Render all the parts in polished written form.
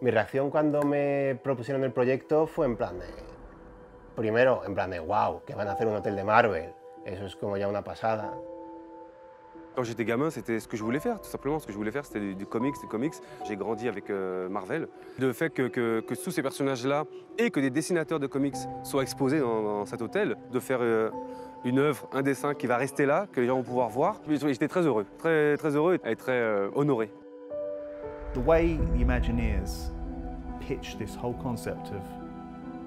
Mi reacción cuando me propusieron el proyecto fue en plan de... Primero, en plan de wow, que van a hacer un hotel de Marvel. Eso es como ya una pasada. Quand j'étais gamin, c'était ce que je voulais faire, tout simplement. Ce que je voulais faire, c'était du comics, des comics. J'ai grandi avec Marvel. Le fait que tous ces personnages-là et que des dessinateurs de comics soient exposés dans cet hôtel, de faire une œuvre, un dessin qui va rester là, que les gens vont pouvoir voir. J'étais très heureux et très honoré. The way the Imagineers pitched this whole concept of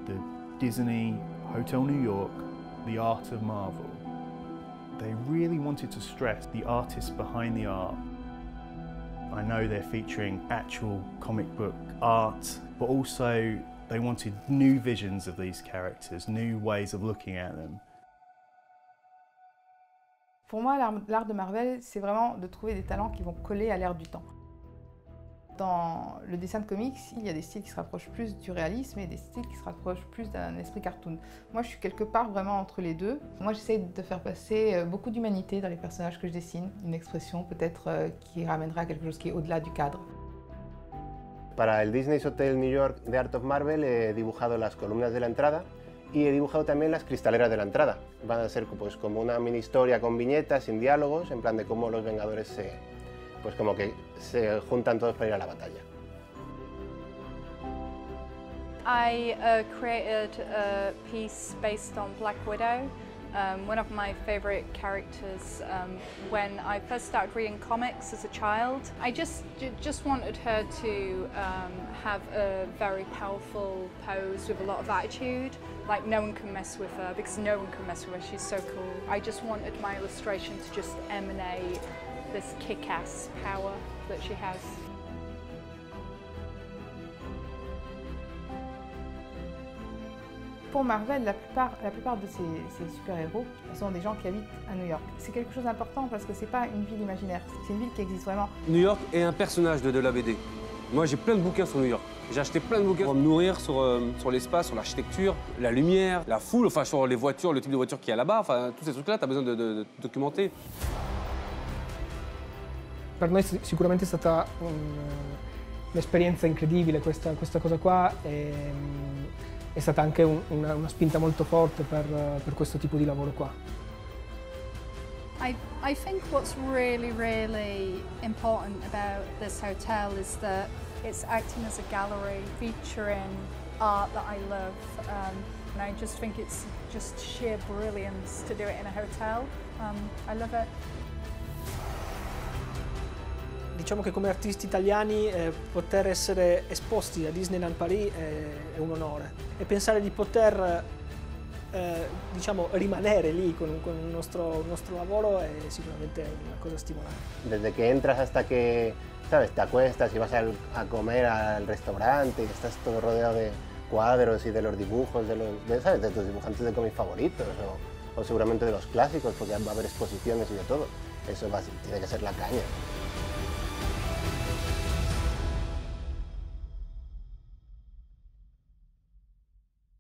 the Disney Hotel New York, the art of Marvel, they really wanted to stress the artists behind the art. I know they're featuring actual comic book art, but also they wanted new visions of these characters, new ways of looking at them. Pour moi, l'art de Marvel, c'est vraiment de trouver des talents qui vont coller à l'ère du temps. Dans le dessin de comics, il y a des styles qui se rapprochent plus du réalisme et des styles qui se rapprochent plus d'un esprit cartoon. Moi, je suis quelque part vraiment entre les deux. Moi, j'essaie de faire passer beaucoup d'humanité dans les personnages que je dessine, une expression peut-être qui ramènera à quelque chose qui est au-delà du cadre. Para el Disney's Hotel New York de Art of Marvel he dibujado las columnas de la entrada y he dibujado también las cristaleras de la entrada. Van a ser pues, como una mini historia con viñetas, sin diálogos, en plan de cómo los Vengadores pues como que se juntan todos para ir a la batalla. I created a piece based on Black Widow, one of my favourite characters. When I first started reading comics as a child, I just wanted her to have a very powerful pose with a lot of attitude. Like no one can mess with her, because no one can mess with her, she's so cool. I just wanted my illustration to just emanate this kick-ass power that she has. Pour Marvel, la plupart de ces super-héros sont des gens qui habitent à New York. C'est quelque chose d'important parce que c'est pas une ville imaginaire, c'est une ville qui existe vraiment. New York est un personnage de la BD. Moi, j'ai plein de bouquins sur New York. J'ai acheté plein de bouquins pour me nourrir sur l'espace, sur l'architecture, la lumière, la foule, enfin sur les voitures, le type de voiture qu'il y a là-bas, enfin tous ces trucs-là, tu as besoin de documenter. Per noi sicuramente è stata un'esperienza incredibile questa cosa qua, è stata anche una spinta molto forte per questo tipo di lavoro qua. I think what's really, really important about this hotel is that it's acting as a gallery featuring art that I love. And I just think it's just sheer brilliance to do it in a hotel. I love it. Diciamo che come artisti italiani poter essere esposti a Disneyland Paris è un onore e pensare di poter diciamo, rimanere lì con il nostro lavoro è sicuramente una cosa stimolante. Desde que entras hasta que, ¿sabes? Te acuestas y vas a comer al restaurante y estás todo rodeado de cuadros y de los dibujos, ¿sabes? De tus dibujantes de cómics favoritos o seguramente de los clásicos, porque va a haber exposiciones y de todo. Eso tiene que ser la caña.